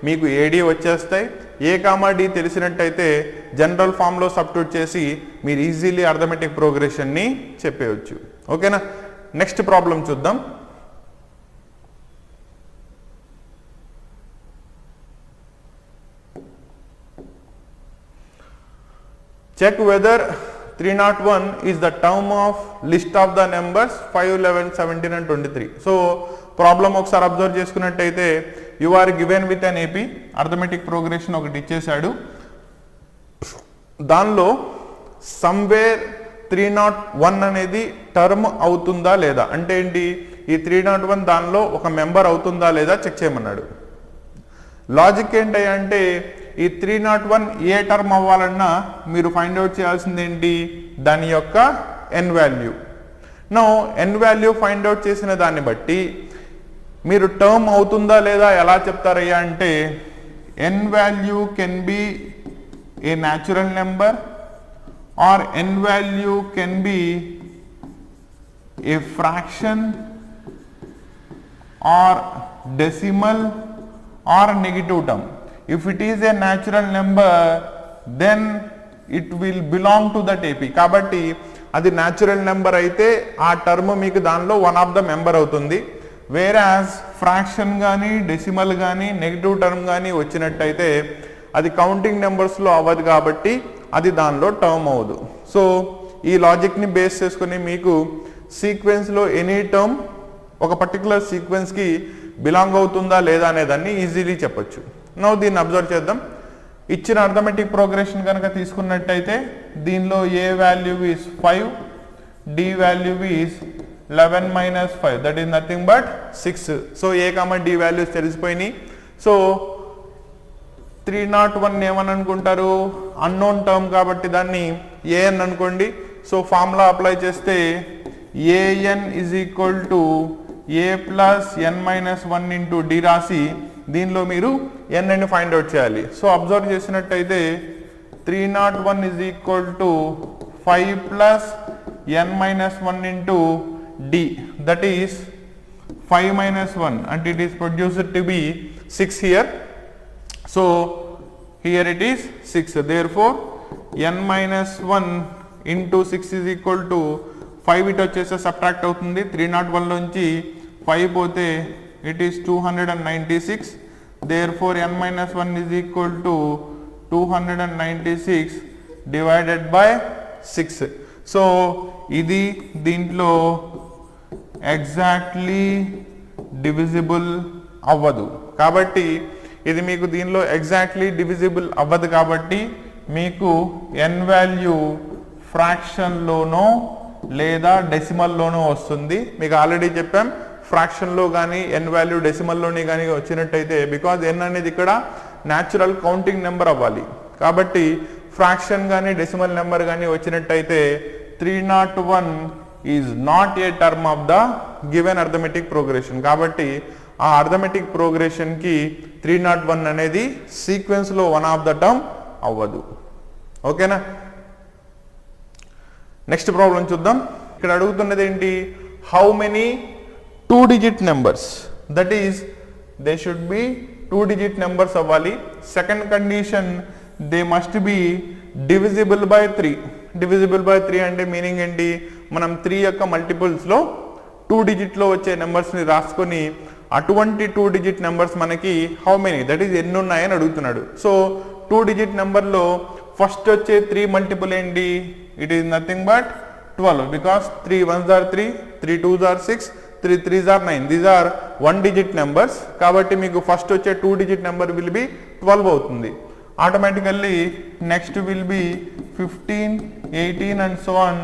మీకు ఏడి వచ్చేస్తాయి. ఏ కామా డి తెలిసినట్టయితే జనరల్ ఫామ్లో సబ్స్టిట్యూట్ చేసి మీరు ఈజీలీ అర్థమెటిక్ ప్రోగ్రెషన్ని చెప్పేయచ్చు. ఓకేనా? నెక్స్ట్ ప్రాబ్లం చూద్దాం. Check whether 301 is the term of list of the numbers 5, 11, 17 and 23. So problem ఒకసారి అబ్జర్వ్ చేసుకున్నట్టయితే you are given with an AP arithmetic progression ఒకటి ఇచ్చేసాడు. దానిలో సమ్వేర్ 301 అనేది టర్మ్ అవుతుందా లేదా, అంటే ఏంటి ఈ 301 దానిలో ఒక మెంబర్ అవుతుందా లేదా చెక్ చేయమన్నాడు. లాజిక్ ఏంటి అంటే ఈ 301 ఏ టర్మ్ అవ్వాలన్నా మీరు ఫైండ్ అవుట్ చేయాల్సింది ఏంటి, దాని యొక్క n value. No n value find out చేసిన దాన్ని బట్టి మీరు టర్మ్ అవుతుందా లేదా ఎలా చెప్తారయ్యా అంటే n value can be a natural number or n value can be a fraction or decimal or negative term. If it is a natural number then it will belong to that AP. కాబట్టి అది న్యాచురల్ నెంబర్ అయితే ఆ టర్మ్ మీకు దానిలో వన్ ఆఫ్ ద మెంబర్ అవుతుంది. వేరాజ్ ఫ్రాక్షన్ కానీ డెసిమల్ కానీ నెగిటివ్ టర్మ్ కానీ వచ్చినట్టయితే అది కౌంటింగ్ నెంబర్స్లో అవ్వదు కాబట్టి అది దానిలో టర్మ్ అవ్వదు. సో ఈ లాజిక్ని బేస్ చేసుకుని మీకు సీక్వెన్స్లో ఎనీ టర్మ్ ఒక పర్టికులర్ సీక్వెన్స్కి బిలాంగ్ అవుతుందా లేదా అనేదాన్ని ఈజీలీ చెప్పొచ్చు. నో దీన్ని అబ్జర్వ్ చేద్దాం. ఇచ్చిన అర్థమెటిక్ ప్రోగ్రెషన్ కనుక తీసుకున్నట్టయితే దీనిలో a value is 5, d value is 11 - 5, that is nothing but 6. So a comma d values తెలిసిపోయినాయి. సో 301 ఏమని అనుకుంటారు, అన్నోన్ టర్మ్ కాబట్టి దాన్ని ఏఎన్ అనుకోండి. సో ఫార్ములా అప్లై చేస్తే a n is equal to a plus n minus 1 into d రాసి దీనిలో మీరు ఎన్ అని ఫైండ్ అవుట్ చేయాలి. సో అబ్జర్వ్ చేసినట్టయితే 301 is equal to 5 plus n minus 1 into d, that is 5 - 1 and it is produced to be 6 here. So here it is 6. Therefore n minus 1 into 6 is equal to 5. ఇటు వచ్చేసి సబ్ట్రాక్ట్ అవుతుంది. 301 నుంచి 5 పోతే it is 296. Therefore n minus 1 is equal to 296 divided by 6. So ఇది దీంట్లో ఎగ్జాక్ట్లీ డివిజిబుల్ అవ్వదు కాబట్టి ఇది మీకు దీనిలో ఎగ్జాక్ట్లీ డివిజిబుల్ అవ్వదు కాబట్టి మీకు n వాల్యూ ఫ్రాక్షన్లోనో లేదా డెసిమల్లోనో వస్తుంది. మీకు ఆల్రెడీ చెప్పాం ఫ్రాక్షన్లో కానీ n వాల్యూ డెసిమల్లోనే కానీ వచ్చినట్టయితే బికాజ్ n అనేది ఇక్కడ న్యాచురల్ కౌంటింగ్ నెంబర్ అవ్వాలి కాబట్టి ఫ్రాక్షన్ కానీ డెసిమల్ నెంబర్ కానీ వచ్చినట్టయితే 301 is not a term of the given arithmetic progression. కాబట్టి ఆ అర్థమెటిక్ ప్రోగ్రెషన్కి 301 అనేది సీక్వెన్స్లో వన్ ఆఫ్ ద టర్మ్ అవ్వదు. ఓకేనా, నెక్స్ట్ ప్రాబ్లం చూద్దాం. ఇక్కడ అడుగుతున్నది ఏంటి, how many 2 digit numbers, that is they should be 2 digit numbers అవ్వాలి. Second condition they must be divisible by 3. Divisible by 3 అంటే మీనింగ్ ఏంటి, మనం 3 యొక్క మల్టిపుల్స్లో 2 digitలో వచ్చే నెంబర్స్ని రాసుకొని అటువంటి 2 digit నెంబర్స్ మనకి హౌ మెనీ దట్ ఈస్ ఎన్ని ఉన్నాయని అడుగుతున్నాడు. సో 2 digit నెంబర్లో ఫస్ట్ వచ్చే 3 మల్టిపుల్ ఏంటి, it is nothing but 12 because 3 1s are 3, 3 2s are 6, 3 3s are 9. These are 1 digit numbers కాబట్టి మీకు ఫస్ట్ వచ్చే 2 digit నెంబర్ విల్ బి 12 అవుతుంది. Automatically next will be 15, 18 and so on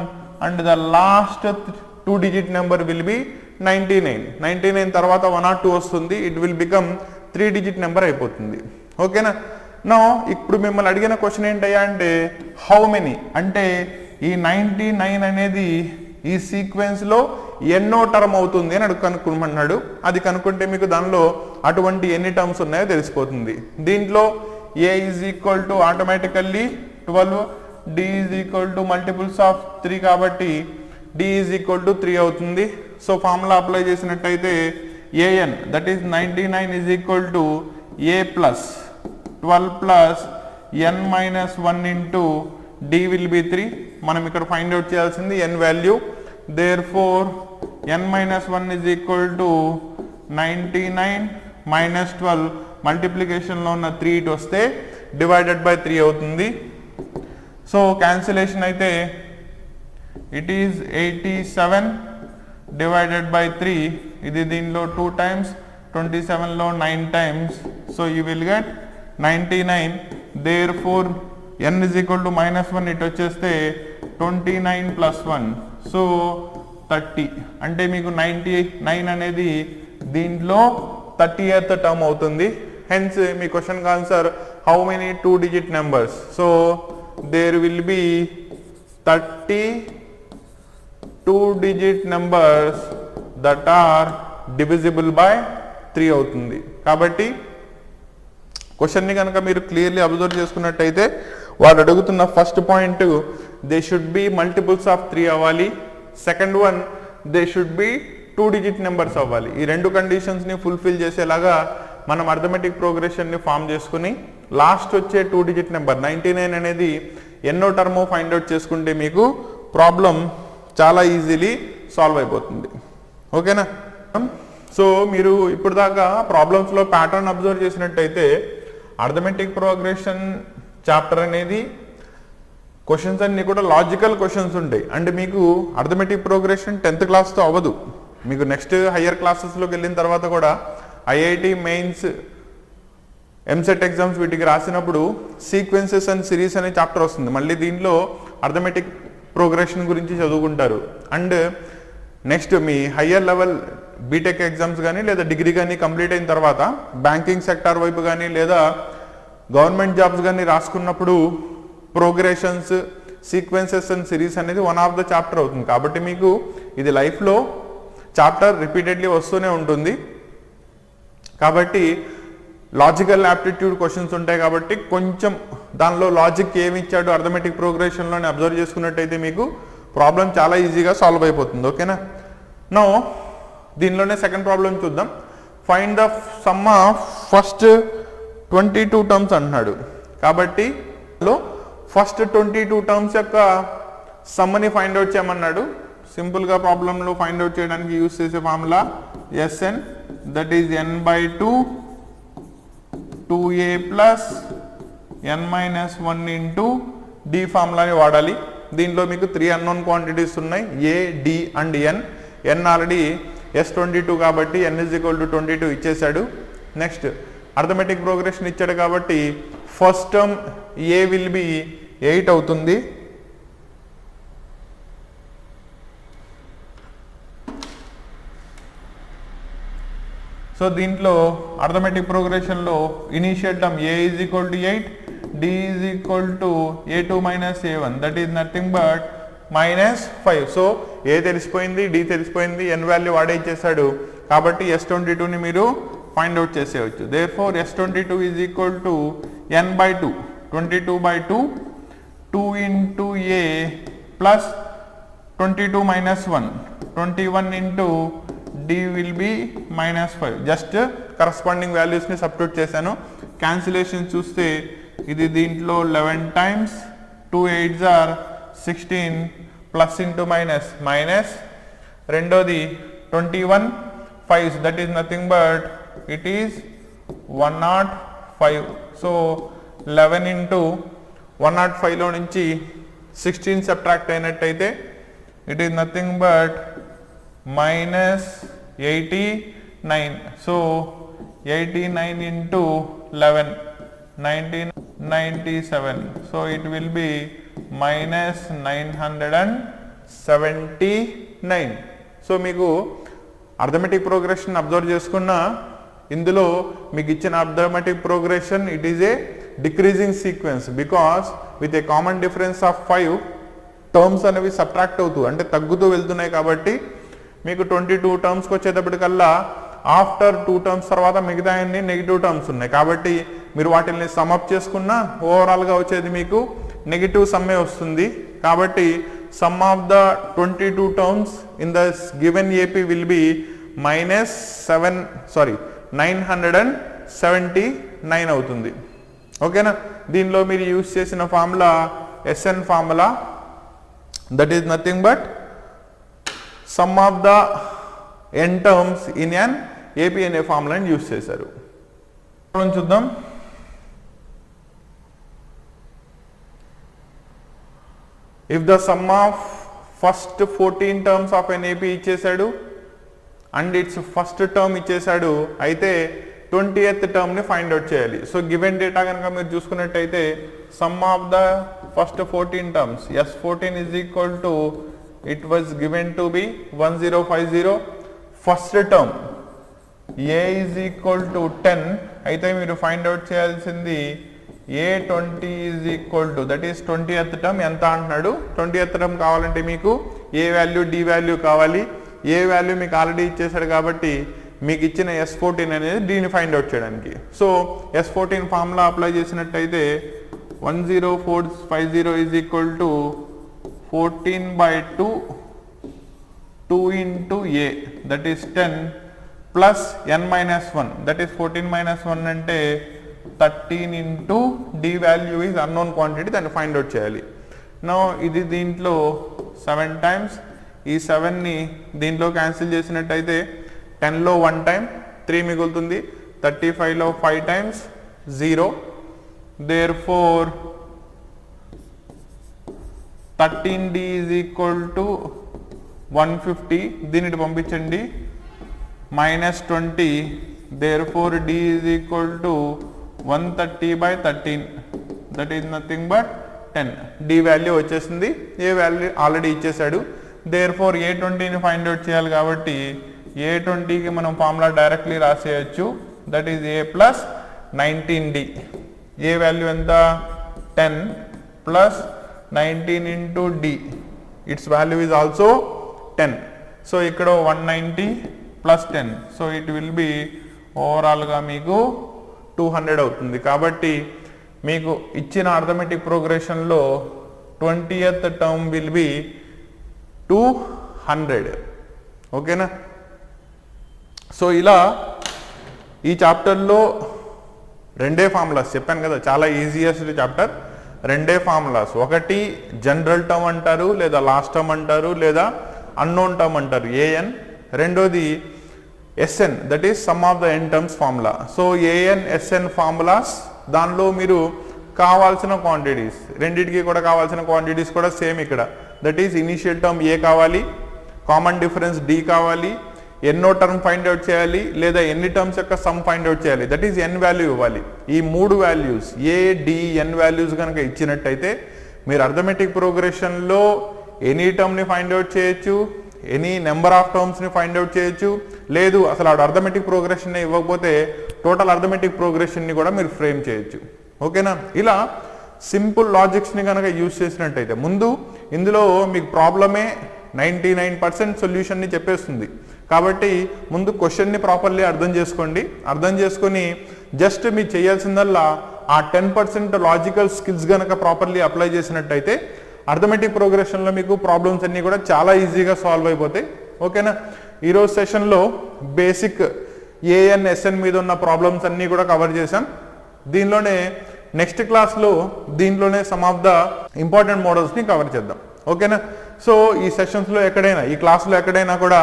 and the last 2 digit number will be 99. 99 తర్వాత 1 or 2 వస్తుంది, it will become 3 digit number అయిపోతుంది. ఓకేనా, నో ఇప్పుడు మిమ్మల్ని అడిగిన క్వశ్చన్ ఏంటయ్యా అంటే హౌ మెనీ అంటే ఈ 99 అనేది ఈ సీక్వెన్స్లో ఎన్నో టర్మ్ అవుతుంది అని కనుక్కోమన్నాడు. అది కనుక్కుంటే మీకు దానిలో అటువంటి ఎన్ని టర్మ్స్ ఉన్నాయో తెలిసిపోతుంది. దీంట్లో a is equal to automatically 12, d is equal to multiples of 3 కాబట్టి డి ఈజ్ ఈక్వల్ టు 3 అవుతుంది. సో ఫార్ములా అప్లై చేసినట్టయితే a n that is 99 is equal to a plus 12 plus n minus 1 into d will be 3. మనం ఇక్కడ ఫైండ్ అవుట్ చేయాల్సింది n value. Therefore n minus 1 is equal to 99 minus 12 మల్టిప్లికేషన్లో ఉన్న 3 ఇటు వస్తే డివైడెడ్ బై 3 అవుతుంది. సో క్యాన్సిలేషన్ అయితే ఇట్ ఈజ్ 87 డివైడెడ్ బై 3. ఇది దీనిలో 2 times, 27లో 9 times. So you will get 99. Therefore n is equal to -1 ఇటు వచ్చేస్తే 29 + 1 సో 30 అంటే మీకు 99 అనేది దీంట్లో 30th టర్మ్ అవుతుంది. హెన్స్ మీ question answer how many 2-digit numbers, so there will be 30 2-digit numbers that are divisible by 3 అవుతుంది. కాబట్టి క్వశ్చన్ని కనుక మీరు క్లియర్లీ అబ్జర్వ్ చేసుకున్నట్టయితే వాడు అడుగుతున్న first point they should B multiples of 3 అవ్వాలి, second one they should B 2-digit numbers అవ్వాలి. ఈ రెండు కండిషన్స్ని ఫుల్ఫిల్ చేసేలాగా మనం అర్థమెటిక్ ప్రోగ్రెషన్ని ఫామ్ చేసుకుని లాస్ట్ వచ్చే 2-digit నెంబర్ 99 అనేది ఎన్నో టర్మో ఫైండ్ అవుట్ చేసుకుంటే మీకు ప్రాబ్లం చాలా ఈజీలీ సాల్వ్ అయిపోతుంది. ఓకేనా? సో మీరు ఇప్పుడు దాకా ప్రాబ్లమ్స్లో ప్యాటర్న్ అబ్జర్వ్ చేసినట్టయితే అర్థమెటిక్ ప్రోగ్రెషన్ చాప్టర్ అనేది క్వశ్చన్స్ అన్నీ కూడా లాజికల్ క్వశ్చన్స్ ఉంటాయి. అంటే మీకు అర్థమెటిక్ ప్రోగ్రెషన్ 10th క్లాస్తో అవ్వదు, మీకు నెక్స్ట్ హయ్యర్ క్లాసెస్లోకి వెళ్ళిన తర్వాత కూడా ఐఐటి మెయిన్స్ ఎంసెట్ ఎగ్జామ్స్ వీటికి రాసినప్పుడు సీక్వెన్సెస్ అండ్ సిరీస్ అనే చాప్టర్ వస్తుంది. మళ్ళీ దీంట్లో అర్థమెటిక్ ప్రోగ్రెషన్ గురించి చదువుకుంటారు. అండ్ నెక్స్ట్ మీ హయ్యర్ లెవెల్ బీటెక్ ఎగ్జామ్స్ కానీ లేదా డిగ్రీ కానీ కంప్లీట్ అయిన తర్వాత బ్యాంకింగ్ సెక్టార్ వైపు కానీ లేదా గవర్నమెంట్ జాబ్స్ కానీ రాసుకున్నప్పుడు ప్రోగ్రెషన్స్ సీక్వెన్సెస్ అండ్ సిరీస్ అనేది వన్ ఆఫ్ ద చాప్టర్ అవుతుంది. కాబట్టి మీకు ఇది లైఫ్లో చాప్టర్ రిపీటెడ్లీ వస్తూనే ఉంటుంది. కాబట్టి లాజికల్ యాప్టిట్యూడ్ క్వశ్చన్స్ ఉంటాయి కాబట్టి కొంచెం దానిలో లాజిక్ ఏమి ఇచ్చాడు అర్థమెటిక్ ప్రోగ్రెషన్లోనే అబ్జర్వ్ చేసుకున్నట్టయితే మీకు ప్రాబ్లం చాలా ఈజీగా సాల్వ్ అయిపోతుంది. ఓకేనా? నో దీనిలోనే సెకండ్ ప్రాబ్లం చూద్దాం. Find the sum of first 22 terms అంటున్నాడు. కాబట్టి ఫస్ట్ 22 టర్మ్స్ యొక్క సమ్ని ఫైండ్ అవుట్ చేయమన్నాడు. సింపుల్గా ప్రాబ్లంలో ఫైండ్ అవుట్ చేయడానికి యూజ్ చేసే formula Sn that is n/2 2a + n-1 into d ఫార్ములాని వాడాలి. దీంట్లో మీకు 3 అన్నోన్ క్వాంటిటీస్ ఉన్నాయి, a, d and n already S22 కాబట్టి n is equal to 22 ఇచ్చేసాడు. నెక్స్ట్ అర్థమెటిక్ ప్రోగ్రెషన్ ఇచ్చాడు కాబట్టి first term a will be 8 అవుతుంది. సో దీంట్లో అర్థమెటిక్ ప్రోగ్రెషన్లో initial term a is equal to 8, d is equal to a2 - a1 that is nothing but -5. So a తెలిసిపోయింది, డి తెలిసిపోయింది, n వాల్యూ వాడే ఇచ్చేసాడు కాబట్టి S22ని మీరు ఫైండ్ అవుట్ చేసేయచ్చు. Therefore S22 is equal to n/2 22/2 2 into a plus 22 - 1 21 into d will be -5. Just corresponding వాల్యూస్ని సబ్స్టిట్యూట్ చేశాను. క్యాన్సిలేషన్ చూస్తే ఇది దీంట్లో 11 times 2 8s are 16 plus into minus రెండోది 21 5 that is nothing but it is 105. So 11 into 105లో నుంచి 16 సబ్ట్రాక్ట్ అయినట్టయితే it is nothing but -89. So 89 into 11 1997. So it will B -979. So మీకు అర్థమెటిక్ ప్రోగ్రెషన్ అబ్జర్వ్ చేసుకున్న ఇందులో మీకు ఇచ్చిన arithmetic progression it is a decreasing sequence because with a common difference of 5 terms అనేవి సబ్ట్రాక్ట్ అవుతూ అంటే తగ్గుతూ వెళ్తున్నాయి. కాబట్టి మీకు 22 టర్మ్స్కి వచ్చేటప్పటికల్లా ఆఫ్టర్ 2 టర్మ్స్ తర్వాత మిగతా అన్ని నెగిటివ్ టర్మ్స్ ఉన్నాయి. కాబట్టి మీరు వాటిని సమ్అప్ చేసుకున్న ఓవరాల్గా వచ్చేది మీకు నెగిటివ్ సమ్మే వస్తుంది. కాబట్టి some of the 22 terms in the given AP will be -979 అవుతుంది. ఓకేనా? దీనిలో మీరు యూజ్ చేసిన formula Sn formula that is nothing but some of the n terms in an AP అనే ఫార్ములాని యూజ్ చేశారు. చూద్దాం. If the sum of first 14 terms of an AP ఇచ్చేసాడు and its first term ఇచ్చేసాడు అయితే 20th టర్మ్ ని ఫైండ్ అవుట్ చేయాలి. సో గివెన్ డేటా కనుక మీరు చూసుకున్నట్టయితే some of the first 14 terms S14 is equal to, it was given to be 1050. First term A is equal to 10 అయితే మీరు ఫైండ్ అవుట్ చేయాల్సింది A20 is equal to, that is 20th term ఎంత అంటున్నాడు. 20th టర్మ్ కావాలంటే మీకు ఏ వాల్యూ డి వాల్యూ కావాలి. ఏ వాల్యూ మీకు ఆల్రెడీ ఇచ్చేసాడు కాబట్టి మీకు ఇచ్చిన S14 అనేది దీన్ని ఫైండ్ అవుట్ చేయడానికి. సో S14 ఫార్ములా అప్లై చేసినట్టయితే 10450 is equal to 14/2 2 into A, that is 10 plus n minus 1, that is 14 minus 1 అంటే 13 into D value is unknown quantity, దాన్ని ఫైండ్ అవుట్ చేయాలి. నో ఇది దీంట్లో 7 times, ఈ 7ని దీంట్లో క్యాన్సిల్ చేసినట్టయితే 10లో 1 time 3 మిగులుతుంది, 35లో 5 times 0, therefore 13D is equal to 150, దీనిని పంపించండి, -20, therefore D is equal to 130/13, that is nothing but 10. D value వచ్చేసింది, ఏ వాల్యూ ఆల్రెడీ ఇచ్చేసాడు. therefore A20ని ఫైండ్ అవుట్ చేయాలి కాబట్టి A20కి మనం ఫార్ములా డైరెక్ట్లీ రాసేయచ్చు, that is A plus 19D. A value ఎంత 10 plus 19 into D, its value is also 10. So ఇక్కడ 190 plus 10, so it will be ఓవరాల్గా మీకు 200 అవుతుంది. కాబట్టి మీకు ఇచ్చిన అర్థమెటిక్ ప్రోగ్రెషన్లో 20th టర్మ్ విల్ బి 200. ఓకేనా. సో ఇలా ఈ చాప్టర్లో రెండే ఫార్ములాస్ చెప్పాను కదా, చాలా ఈజియెస్ట్ చాప్టర్. రెండే ఫార్ములాస్, ఒకటి జనరల్ టర్మ్ అంటారు, లేదా లాస్ట్ టర్మ్ అంటారు, లేదా అన్నోన్ టర్మ్ అంటారు AN. రెండోది SN, that is sum of the n terms formula. So AN SN formulas, దానిలో మీరు కావాల్సిన క్వాంటిటీస్, రెండింటికి కూడా కావాల్సిన క్వాంటిటీస్ కూడా సేమ్ ఇక్కడ. That is initial term A కావాలి, కామన్ డిఫరెన్స్ D కావాలి, ఎన్నో టర్మ్ ఫైండ్ అవుట్ చేయాలి, లేదా ఎన్ని టర్మ్స్ యొక్క సమ్ ఫైండ్ అవుట్ చేయాలి, దట్ ఈస్ n వాల్యూ ఇవ్వాలి. ఈ 3 values A D N values కనుక ఇచ్చినట్టయితే మీరు అర్థమెటిక్ ప్రోగ్రెషన్లో ఎనీ టర్మ్ని ఫైండ్ అవుట్ చేయొచ్చు, ఎనీ నెంబర్ ఆఫ్ టర్మ్స్ని ఫైండ్ అవుట్ చేయొచ్చు, లేదు అసలు ఆడు అర్థమెటిక్ ప్రోగ్రెషన్ ఇవ్వకపోతే టోటల్ అర్థమెటిక్ ప్రోగ్రెషన్ని కూడా మీరు ఫ్రేమ్ చేయొచ్చు. ఓకేనా. ఇలా సింపుల్ లాజిక్స్ని కనుక యూజ్ చేసినట్టయితే ముందు ఇందులో మీకు ప్రాబ్లమే 99% సొల్యూషన్ని చెప్పేస్తుంది. కాబట్టి ముందు క్వశ్చన్ని ప్రాపర్లీ అర్థం చేసుకోండి. అర్థం చేసుకొని జస్ట్ మీరు చేయాల్సిందల్లా ఆ 10% లాజికల్ స్కిల్స్ కనుక ప్రాపర్లీ అప్లై చేసినట్టయితే అర్థమెటిక్ ప్రోగ్రెషన్లో మీకు ప్రాబ్లమ్స్ అన్నీ కూడా చాలా ఈజీగా సాల్వ్ అయిపోతాయి. ఓకేనా. ఈరోజు సెషన్లో బేసిక్ AN SN మీద ఉన్న ప్రాబ్లమ్స్ అన్నీ కూడా కవర్ చేశాం. దీనిలోనే నెక్స్ట్ క్లాస్లో దీంట్లోనే సమ్ ఆఫ్ ద ఇంపార్టెంట్ మోడల్స్ని కవర్ చేద్దాం. ఓకేనా. సో ఈ సెషన్స్లో ఎక్కడైనా, ఈ క్లాస్లో ఎక్కడైనా కూడా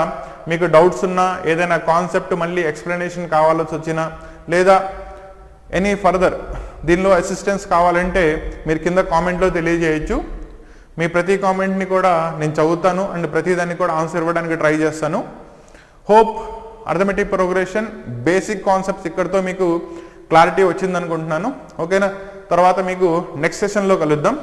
మీకు డౌట్స్ ఉన్నా, ఏదైనా కాన్సెప్ట్ మళ్ళీ ఎక్స్ప్లెనేషన్ కావాల్సి వచ్చినా, లేదా ఎనీ ఫర్దర్ దీనిలో అసిస్టెన్స్ కావాలంటే మీరు కింద కామెంట్లో తెలియజేయచ్చు. మీ ప్రతి కామెంట్ని కూడా నేను చదువుతాను అండ్ ప్రతిదాన్ని కూడా ఆన్సర్ ఇవ్వడానికి ట్రై చేస్తాను. Hope arithmetic progression basic concepts ఇక్కడితో మీకు క్లారిటీ వచ్చిందనుకుంటున్నాను. ఓకేనా. తర్వాత మీకు నెక్స్ట్ సెషన్లో కలుద్దాం.